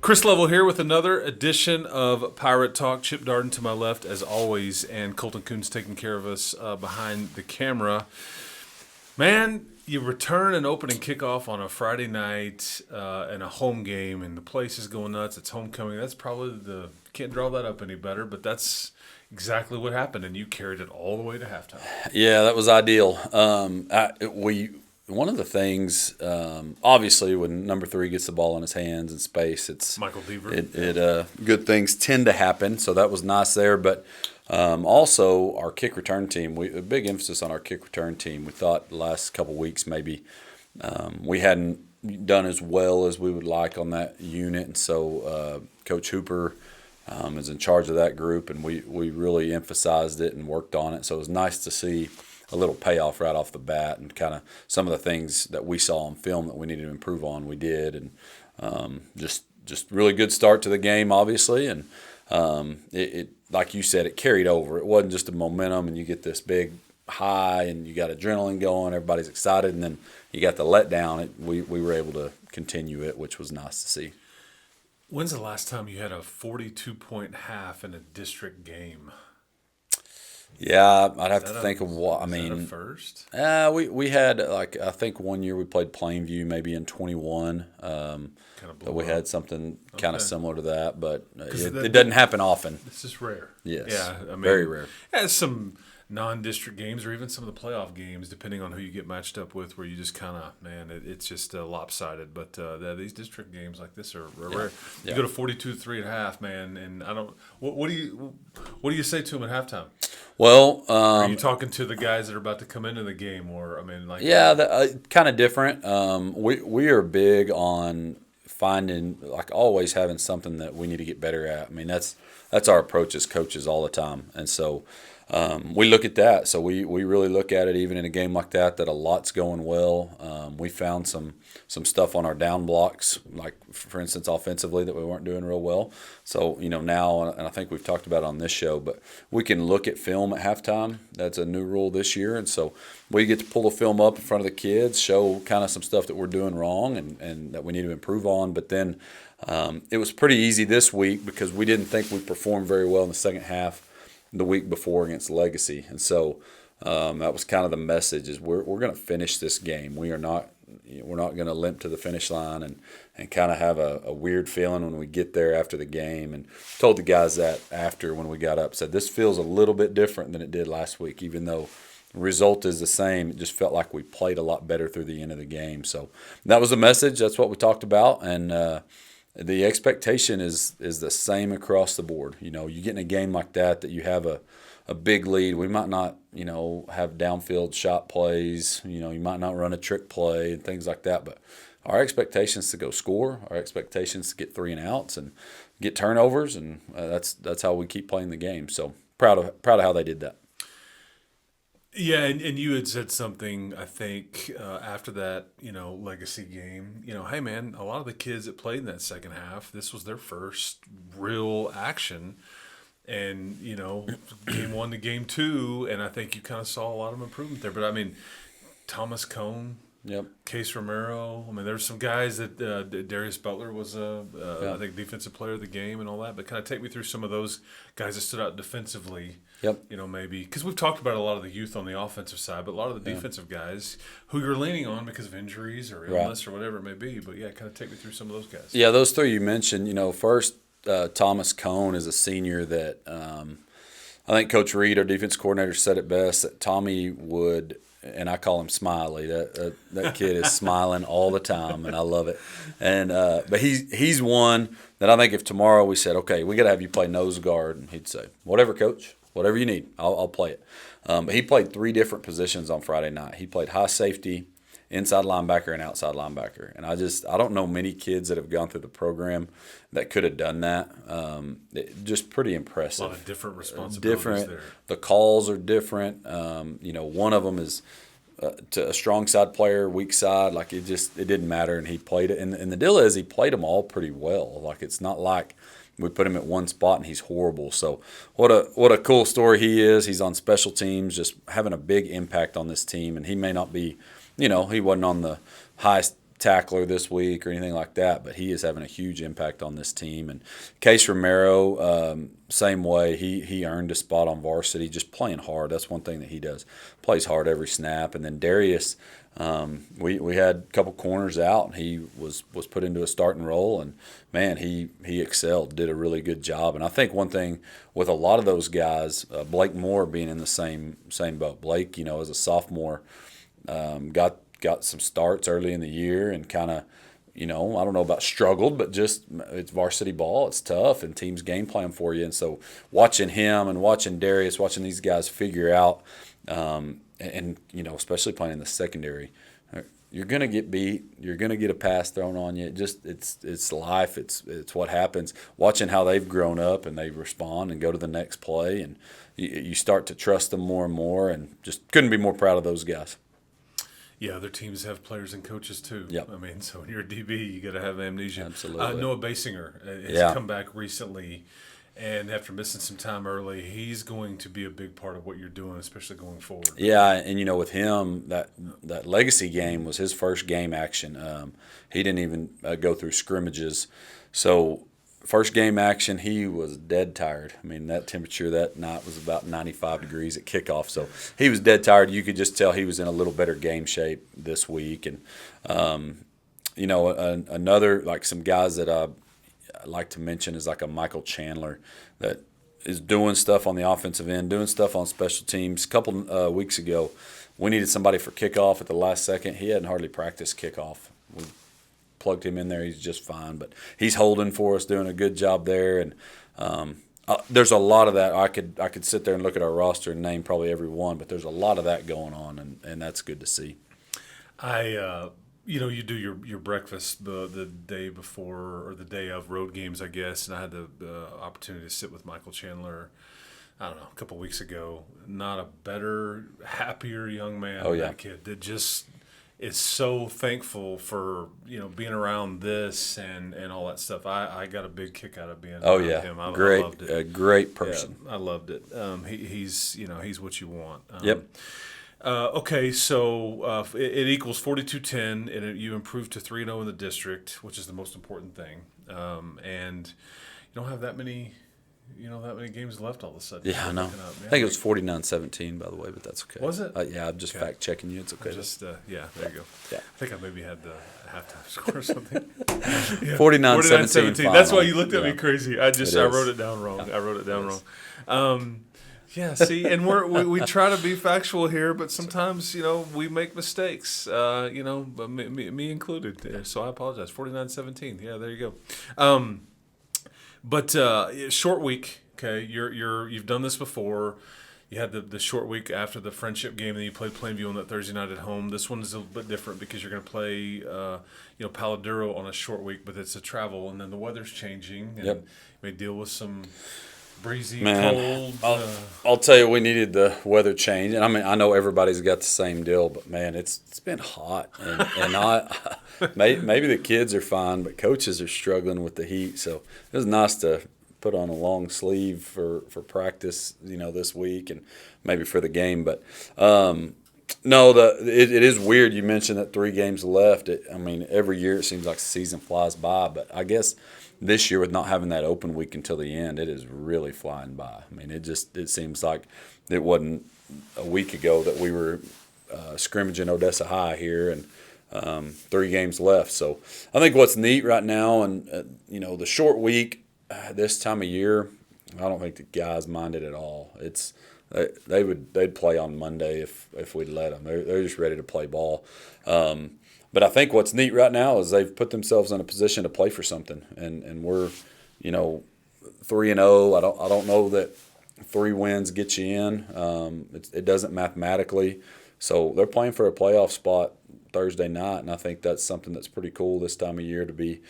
Chris Level here with another edition of Pirate Talk. Chip Darden to my left, as always, and Colton Coons taking care of us behind the camera. Man, you return an opening kickoff on a Friday night and a home game, and the place is going nuts. It's homecoming. That's probably can't draw that up any better, but that's exactly what happened, and you carried it all the way to halftime. Yeah, that was ideal. One of the things, obviously, when number 3 gets the ball in his hands in space, it's Michael Deaver. Good things tend to happen. So that was nice there. But also our kick return team, a big emphasis on our kick return team. We thought the last couple of weeks maybe we hadn't done as well as we would like on that unit, and so Coach Hooper is in charge of that group, and we really emphasized it and worked on it. So it was nice to see a little payoff right off the bat, and kind of some of the things that we saw on film that we needed to improve on, we did, and just really good start to the game, obviously, and it like you said, it carried over. It wasn't just a momentum, and you get this big high, and you got adrenaline going, everybody's excited, and then you got the letdown. We were able to continue it, which was nice to see. When's the last time you had a 42-point half in a district game? Yeah, I'd have to think of what. I mean, that a first? We had, like, I think one year we played Plainview maybe in 21. But we had something kind of similar to that, but it doesn't happen often. This is rare. Yes. Yeah, I mean, very rare. Yeah, some non-district games, or even some of the playoff games, depending on who you get matched up with, where you just kind of, it's just lopsided. But these district games like this are rare. You go to 42-3 at half, man, and I don't. What do you say to them at halftime? Well, are you talking to the guys that are about to come into the game, or kind of different. We are big on finding, like, always having something that we need to get better at. I mean, that's our approach as coaches all the time, and so we look at that. So we really look at it even in a game like that a lot's going well. We found some stuff on our down blocks, like, for instance, offensively, that we weren't doing real well. So, now, and I think we've talked about it on this show, but we can look at film at halftime. That's a new rule this year. And so we get to pull the film up in front of the kids, show kind of some stuff that we're doing wrong and that we need to improve on. But then it was pretty easy this week because we didn't think we performed very well in the second half the week before against Legacy. And so that was kind of the message, is we're going to finish this game. We're not going to limp to the finish line and kind of have a weird feeling when we get there after the game. And told the guys that after, when we got up, said this feels a little bit different than it did last week, even though the result is the same. It just felt like we played a lot better through the end of the game. So that was the message. That's what we talked about. And the expectation is the same across the board. You get in a game like that you have a big lead. We might not, have downfield shot plays. You might not run a trick play and things like that. But our expectations to go score, our expectations to get 3 and outs and get turnovers, and that's how we keep playing the game. So proud of how they did that. Yeah, and you had said something, I think, after that, Legacy game. Hey, man, a lot of the kids that played in that second half, this was their first real action. And, game 1 to game 2, and I think you kind of saw a lot of improvement there. But, I mean, Thomas Cone, yep, Case Romero. I mean, there's some guys that Darius Butler was, I think, defensive player of the game and all that. But kind of take me through some of those guys that stood out defensively. Yep. Maybe because we've talked about a lot of the youth on the offensive side, but a lot of the defensive guys who you're leaning on because of injuries or illness or whatever it may be. But, kind of take me through some of those guys. Yeah, those 3 you mentioned, first, Thomas Cone is a senior that I think Coach Reed, our defense coordinator, said it best, that Tommy would, and I call him Smiley. That kid is smiling all the time, and I love it. And but he's one that I think if tomorrow we said, okay, we got to have you play nose guard, and he'd say, whatever, coach, whatever you need, I'll play it. But he played 3 different positions on Friday night. He played high safety, inside linebacker, and outside linebacker. And I don't know many kids that have gone through the program that could have done that. Just pretty impressive. A lot of different responsibilities there. The calls are different. One of them is to a strong side player, weak side. Like, it didn't matter, and he played it. And the deal is he played them all pretty well. Like, it's not like we put him at one spot and he's horrible. So what a cool story he is. He's on special teams, just having a big impact on this team. And he may not be, he wasn't on the highest tackler this week or anything like that, but he is having a huge impact on this team. And Case Romero, same way. He earned a spot on varsity, just playing hard. That's one thing that he does. Plays hard every snap. And then Darius, we had a couple corners out, and he was put into a starting role, and man, he excelled, did a really good job. And I think one thing with a lot of those guys, Blake Moore being in the same boat. Blake, as a sophomore, got some starts early in the year and kind of, I don't know about struggled, but just it's varsity ball. It's tough, and teams game plan for you. And so watching him and watching Darius, watching these guys figure out, and especially playing in the secondary, you're gonna get beat. You're gonna get a pass thrown on you. It's life. It's what happens. Watching how they've grown up and they respond and go to the next play, and you start to trust them more and more. And just couldn't be more proud of those guys. Yeah, other teams have players and coaches too. Yep. I mean, so when you're a DB, you got to have amnesia. Absolutely. Noah Basinger has come back recently, and after missing some time early, he's going to be a big part of what you're doing, especially going forward. Yeah, and with him, that legacy game was his first game action. He didn't even go through scrimmages, so first game action, he was dead tired. I mean, that temperature that night was about 95 degrees at kickoff, so he was dead tired. You could just tell he was in a little better game shape this week. And another, like, some guys that I like to mention is like a Michael Chandler that is doing stuff on the offensive end, doing stuff on special teams. A couple weeks ago, we needed somebody for kickoff at the last second. He hadn't hardly practiced kickoff. We plugged him in there. He's just fine, but he's holding for us, doing a good job there. And there's a lot of that. I could sit there and look at our roster and name probably every one, but there's a lot of that going on, and that's good to see. You do your breakfast the day before or the day of road games, I guess, and I had the opportunity to sit with Michael Chandler, I don't know, a couple weeks ago. Not a better, happier young man. Oh, yeah. That kid that just is so thankful for being around this and all that stuff. I got a big kick out of being around him. I loved it. A great person. Yeah, I loved it. He's what you want. Yep. Okay, so it equals 42-10, and you improved to 3-0 in the district, which is the most important thing. And you don't have that many games left all of a sudden. Yeah, I know. I think it was 49-17, by the way, but that's okay. Was it? Yeah, I'm just fact checking you. It's okay. There you go. Yeah. I think I maybe had the halftime score or something. 49-17. That's why you looked at me crazy. I wrote it down wrong. Yeah. I wrote it down wrong. Yeah, see, and we try to be factual here, but sometimes, we make mistakes, but me included. Yeah, so I apologize. 49-17. Yeah, there you go. But short week, okay, you've done this before. You had the short week after the friendship game, then you played Plainview on that Thursday night at home. This one is a little bit different because you're going to play, Palo Duro on a short week, but it's a travel, and then the weather's changing, and you may deal with some breezy, cold. I'll tell you, we needed the weather change, and I know everybody's got the same deal, but man, it's been hot, and maybe the kids are fine, but coaches are struggling with the heat. So it was nice to put on a long sleeve for practice, this week, and maybe for the game. But it is weird. You mentioned that 3 games left. Every year it seems like the season flies by, but I guess this year, with not having that open week until the end, it is really flying by. It seems like it wasn't a week ago that we were scrimmaging Odessa High here, and 3 games left. So I think what's neat right now, and the short week this time of year, I don't think the guys mind it at all. They'd play on Monday if we'd let them. They're just ready to play ball. But I think what's neat right now is they've put themselves in a position to play for something, and we're 3-0. I don't know that 3 wins get you in. It doesn't mathematically. So they're playing for a playoff spot Thursday night, and I think that's something that's pretty cool this time of year to be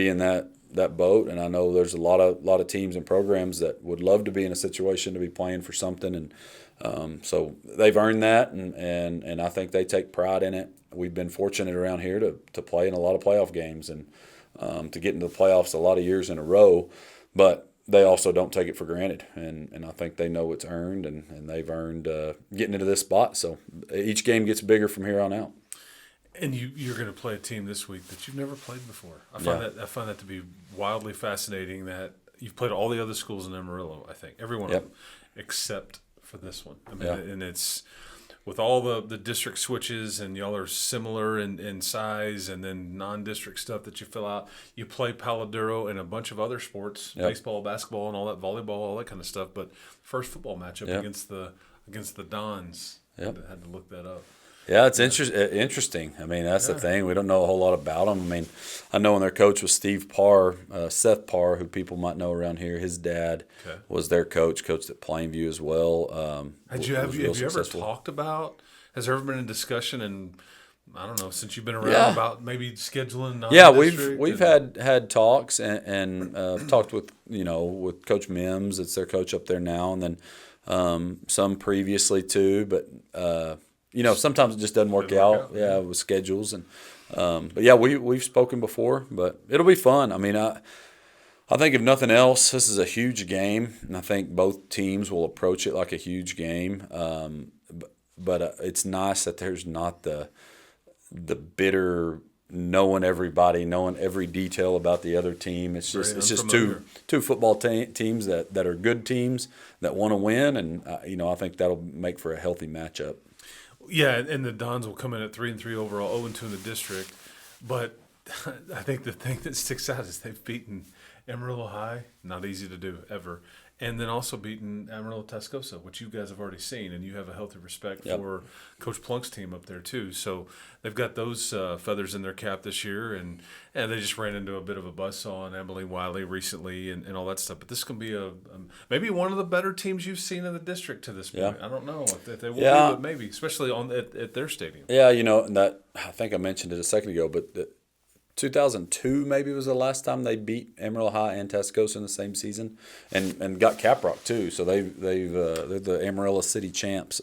in that boat. And I know there's a lot of teams and programs that would love to be in a situation to be playing for something, and so they've earned that, and I think they take pride in it. We've been fortunate around here to play in a lot of playoff games and to get into the playoffs a lot of years in a row, but they also don't take it for granted, and I think they know it's earned, and they've earned getting into this spot. So each game gets bigger from here on out. And you're going to play a team this week that you've never played before. I find that to be wildly fascinating. That you've played all the other schools in Amarillo. I think every one of them, except for this one. I mean, and it's with all the district switches, and y'all are similar in size, and then non-district stuff that you fill out. You play Palo Duro and a bunch of other sports, baseball, basketball, and all that, volleyball, all that kind of stuff. But first football matchup against the Dons. I had to look that up. Yeah, it's interesting. I mean, that's the thing. We don't know a whole lot about them. I mean, I know when their coach was Steve Parr, Seth Parr, who people might know around here. His dad was their coached at Plainview as well. Have you ever talked about? Has there ever been a discussion? And I don't know, since you've been around about maybe scheduling. We've had talks and talked with Coach Mims. It's their coach up there now, and then some previously too, but. Sometimes it just doesn't work out. Yeah, with schedules but we've spoken before, but it'll be fun. I mean, I think if nothing else, this is a huge game, and I think both teams will approach it like a huge game. But it's nice that there's not the bitter knowing everybody, knowing every detail about the other team. It's just two football teams that are good teams that want to win, and I think that'll make for a healthy matchup. Yeah, and the Dons will come in at 3-3 overall, 0-2 in the district. But I think the thing that sticks out is they've beaten Amarillo High, not easy to do ever, and then also beaten Amarillo Tascosa, which you guys have already seen, and you have a healthy respect for Coach Plunk's team up there too. So they've got those feathers in their cap this year, and they just ran into a bit of a buzzsaw on Abilene Wiley recently and all that stuff. But this can be maybe one of the better teams you've seen in the district to this point. I don't know if they will be, but maybe, especially at their stadium. Yeah, and that I think I mentioned it a second ago, but 2002 maybe was the last time they beat Amarillo High and Tascosa in the same season, and got Caprock too. So they're the Amarillo City champs.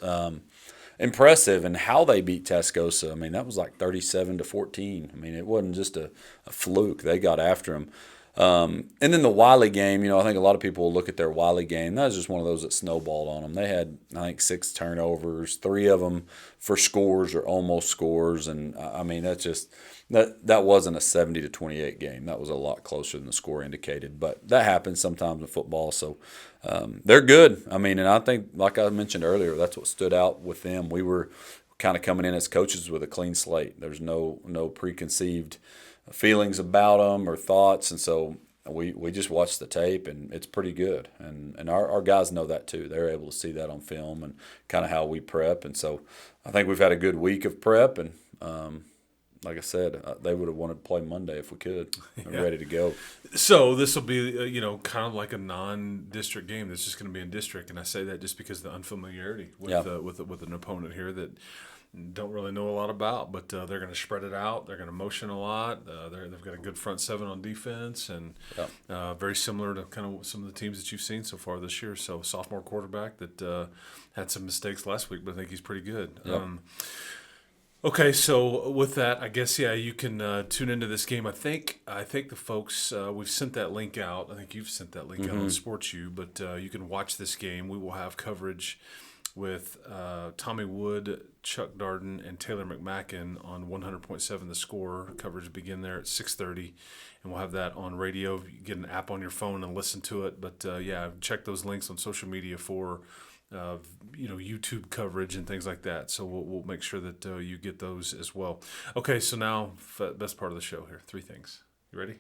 Impressive, and how they beat Tascosa. I mean, that was like 37-14. I mean, it wasn't just a fluke. They got after them. And then the Wiley game, I think a lot of people will look at their Wiley game. That was just one of those that snowballed on them. They had, I think, 6 turnovers, 3 of them for scores or almost scores. And, I mean, that wasn't a 70-28 game. That was a lot closer than the score indicated. But that happens sometimes in football. So they're good. I mean, and I think, like I mentioned earlier, that's what stood out with them. We were kind of coming in as coaches with a clean slate. There's no preconceived feelings about them or thoughts, and so we just watched the tape, and it's pretty good. And our guys know that too. They're able to see that on film and kind of how we prep. And so I think we've had a good week of prep, and like I said, they would have wanted to play Monday if we could. I'm ready to go. So this will be, kind of like a non-district game that's just going to be in district, and I say that just because of the unfamiliarity with an opponent here that don't really know a lot about, but they're going to spread it out. They're going to motion a lot. They've got a good front seven on defense, and very similar to kind of some of the teams that you've seen so far this year. So sophomore quarterback that had some mistakes last week, but I think he's pretty good. Yep. Okay, so with that, I guess you can tune into this game. I think the folks we've sent that link out. I think you've sent that link out on SportsU, but you can watch this game. We will have coverage with Tommy Wood, Chuck Darden, and Taylor McMacken on 100.7 The Score. Coverage will begin there at 6:30, and we'll have that on radio. You get an app on your phone and listen to it. But check those links on social media for YouTube coverage and things like that. So we'll make sure that you get those as well. Okay, so now best part of the show here. 3 things. You ready?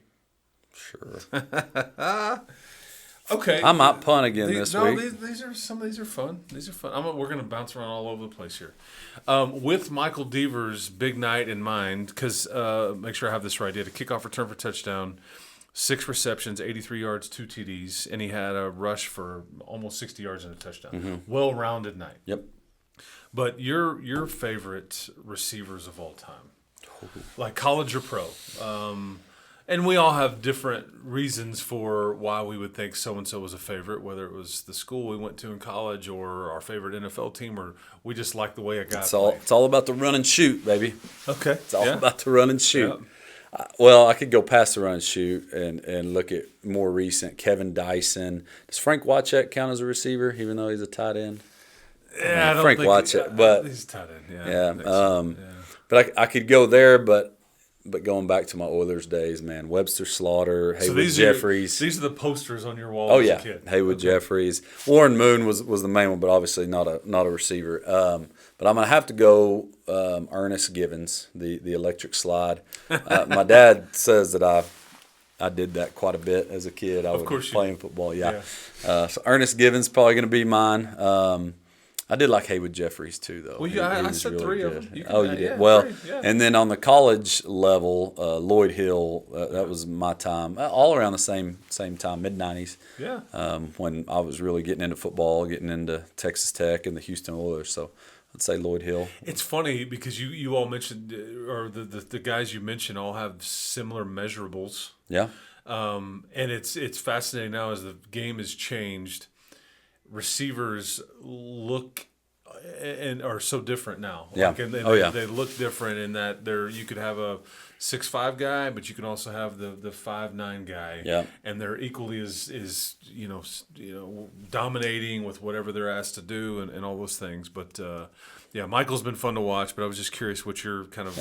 Sure. Okay, I might punt again this week. Some of these are fun. These are fun. We're going to bounce around all over the place here. With Michael Deaver's big night in mind, because make sure I have this right. He had a kickoff return for touchdown, 6 receptions, 83 yards, 2 TDs, and he had a rush for almost 60 yards and a touchdown. Mm-hmm. Well-rounded night. Yep. But your favorite receivers of all time, like college or pro, and we all have different reasons for why we would think so-and-so was a favorite, whether it was the school we went to in college or our favorite NFL team, or we just like the way a guy played. It's all about the run and shoot, baby. Okay. It's all about the run and shoot. Yeah. Well, I could go past the run and shoot and look at more recent. Kevin Dyson. Does Frank Wycheck count as a receiver, even though he's a tight end? Yeah, I don't Frank think Wycheck, but he's a tight end. Yeah. But I could go there, but going back to my Oilers days, man, Webster Slaughter, Haywood Jeffries. These are the posters on your wall Oh as yeah, a kid. Haywood Jeffries. Warren Moon was the main one, but obviously not a receiver. But I'm gonna have to go Ernest Givens, the electric slide. My dad says that I did that quite a bit as a kid. I was playing football. Yeah. So Ernest Givens probably gonna be mine. I did like Haywood Jeffries too, though. Well, I said really 3 of them. You did? Yeah, well, 3, yeah. And then on the college level, Lloyd Hill, that was my time, all around the same time, mid-'90s. Yeah. When I was really getting into football, getting into Texas Tech and the Houston Oilers. So I'd say Lloyd Hill. It's funny because you all mentioned, or the guys you mentioned all have similar measurables. Yeah. And it's fascinating now as the game has changed. Receivers look and are so different now. Yeah. Like, and they look different in that you could have a 6'5" guy, but you can also have the 5'9" guy. Yeah. And they're equally as dominating with whatever they're asked to do and all those things. But Michael's been fun to watch. But I was just curious what your kind of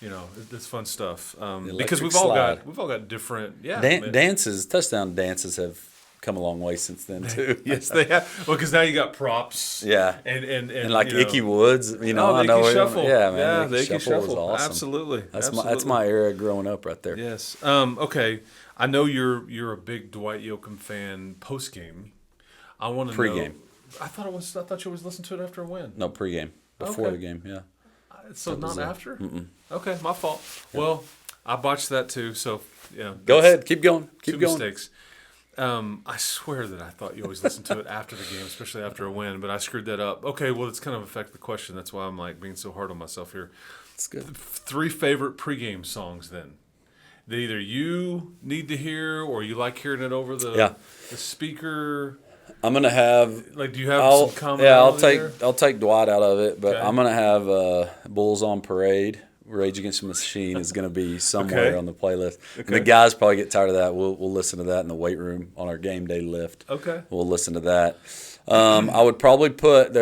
it's fun stuff. Because we've all got different dances, touchdown dances have come a long way since then too. Yes, they have. Well, because now you got props. Yeah, and like Icky Woods. I know. Shuffle. Yeah, man. Yeah, the Icky Shuffle was awesome. Absolutely. That's my era growing up right there. Yes. Okay. I know you're a big Dwight Yoakam fan. Post game, I want to know. Pre-game. I thought you always listened to it after a win. No, pre-game. Before the game. Yeah. So not after. Okay, my fault. Yeah. Well, I botched that too. So Go ahead. Keep going. Keep going. Mistakes. I swear that I thought you always listened to it after the game, especially after a win, but I screwed that up. Okay, well, it's kind of affected the question. That's why I'm like being so hard on myself here. It's good. 3 favorite pregame songs then that either you need to hear or you like hearing it over the speaker. I'm gonna have do you have some comment? Yeah, I'll take Dwight out of it, but okay. I'm gonna have Bulls on Parade. Rage Against the Machine is going to be somewhere on the playlist. Okay. And the guys probably get tired of that. We'll listen to that in the weight room on our game day lift. Okay. We'll listen to that. I would probably put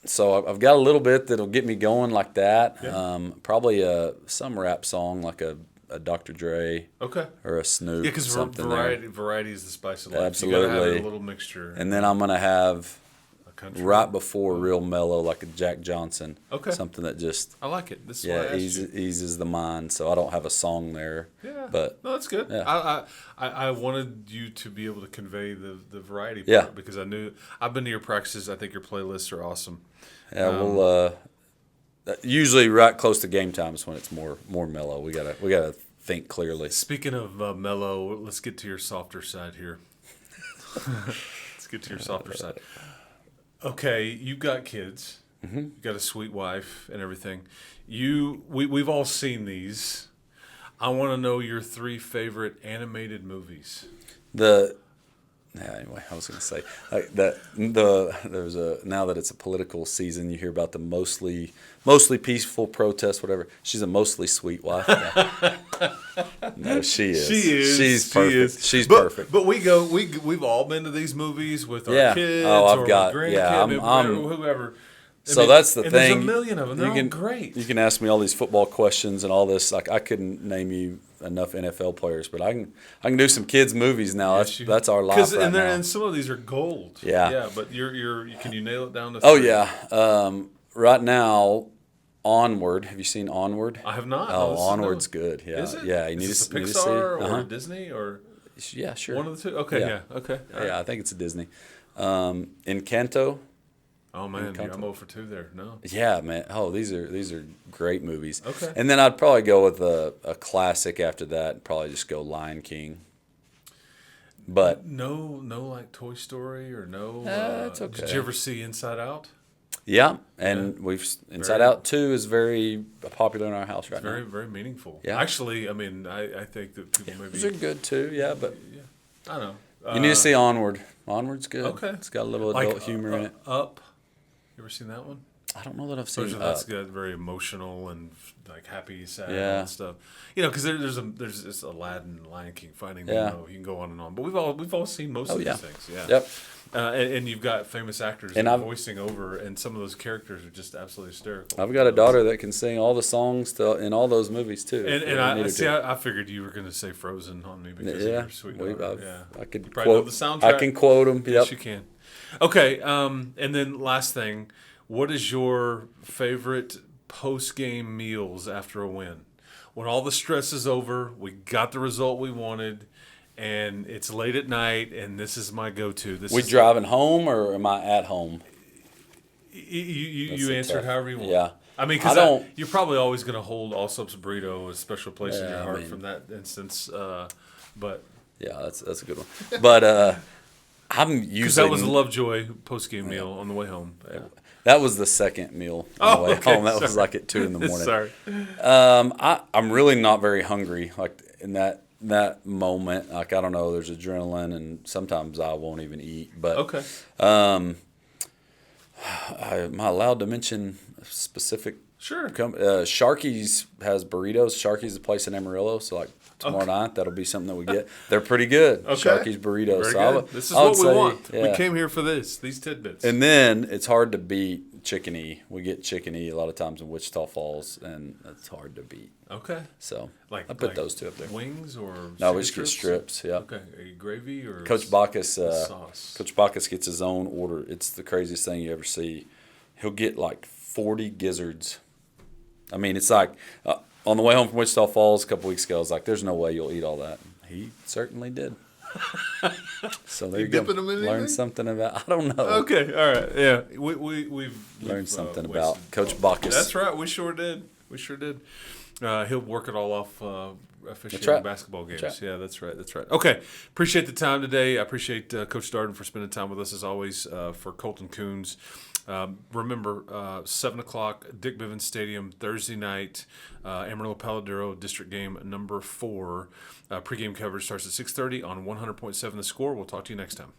so I've got a little bit that'll get me going like that. Yeah. Probably some rap song like a Dr. Dre. Okay. Or a Snoop. Yeah, because variety is the spice of life. Absolutely. You got to have a little mixture. And then I'm going to have right before real mellow, like a Jack Johnson. Okay. Something that just I like it. This is eases the mind. So I don't have a song there. Yeah. But no, that's good. Yeah. I wanted you to be able to convey the variety part because I knew I've been to your practices. I think your playlists are awesome. Yeah, we'll usually right close to game time is when it's more mellow. We gotta think clearly. Speaking of mellow, let's get to your softer side here. Let's get to your softer side. Okay, you've got kids. Mm-hmm. You've got a sweet wife and everything. We've all seen these. I want to know your 3 favorite animated movies. Anyway, I was going to say now that it's a political season, you hear about the mostly peaceful protest, whatever. She's a mostly sweet wife. No, she is. She's perfect. She's perfect. But we've all been to these movies with our kids whoever. That's the thing. There's a million of them. They're all great. You can ask me all these football questions and all this. Like I couldn't name you enough NFL players, but I can do some kids movies now. That's our life right now. And some of these are gold. Yeah. Yeah, but can you nail it down to 3? Oh yeah. Right now, Onward. Have you seen Onward? I have not. Oh, Onward's good. Yeah. Is it? Yeah. You is need it to Pixar see. or Disney or? Yeah, sure. One of the 2. Okay. Yeah. Okay. Yeah, I think it's a Disney. Encanto. Oh man, I'm 0 for 2 there. No. Yeah, man. Oh, these are great movies. Okay. And then I'd probably go with a classic after that. And probably just go Lion King. But no, like Toy Story or no. It's okay. Did you ever see Inside Out? Yeah, and Inside Out 2 is very popular in our house right now. Very, very meaningful. Yeah. Actually, I mean, I think that people maybe. Those are good too. Yeah, but I know. You need to see Onward. Onward's good. Okay. It's got a little adult humor in it. Up. You ever seen that one? I don't know that I've So seen that's Up. good, very emotional and like happy, sad, Yeah. all that stuff. Because there's this Aladdin, Lion King, Finding Yeah. Nemo. You can go on and on, but we've all seen most of yeah. these things. Yeah. Yep. And you've got famous actors And that are I've- voicing over, and some of those characters are just absolutely hysterical. I've got a daughter that can sing all the songs in all those movies too. And, if and we I needed see. to. I figured you were going to say Frozen on me because of Yeah, your sweet daughter. Yeah, I could you probably know quote the soundtrack. I can quote them. Yep. Yes, you can. Okay, and then last thing, what is your favorite post-game meals after a win? When all the stress is over, we got the result we wanted, and it's late at night, and this is my go-to. We driving home or am I at home? You a answer tough- it however you want. Yeah. I mean, I because don't- you're probably always going to hold All Subs Burrito a special place in Yeah, your I heart mean- from that instance. But Yeah, that's a good one. But I'm because usually that was a Lovejoy post-game meal on the way home. Yeah. that was the second meal on the way okay, home. That was sorry. like at 2 a.m. Sorry. I'm really not very hungry. Like in that moment, like I don't know, there's adrenaline, and sometimes I won't even eat. But Okay. am I allowed to mention a specific? Sure. Sharky's has burritos. Sharky's the place in Amarillo, so like tomorrow Okay. night that'll be something that we get. They're pretty good. Okay. Sharky's burritos. Very So I good. would- This is I would what we say, want. We yeah. came here for these tidbits. And then it's hard to beat chicken E. We get chicken E a lot of times in Wichita Falls, and it's hard to beat. okay. So Like I put like those two up there. Wings or No, chicken we just get strips. Yeah. Okay. Gravy or Coach Bacchus. sauce. Coach Bacchus gets his own order. It's the craziest thing you ever see. He'll get like 40 gizzards. I mean, it's like on the way home from Wichita Falls a couple weeks ago, I was like, "There's no way you'll eat all that." He certainly did. So there you go. dipping 'em in Learn anything? something about. I don't know. Okay. All right. Yeah. We've Learned something wasted- about Coach Bacchus. That's right. We sure did. He'll work it all off officiating right. basketball games. That's right. Yeah, that's right. That's right. Okay. Appreciate the time today. I appreciate Coach Darden for spending time with us as always for Colton Coons. Remember, 7 o'clock, Dick Bivens Stadium, Thursday night, Amarillo Palo Duro, district game number 4. Pregame coverage starts at 6:30 on 100.7 The Score. We'll talk to you next time.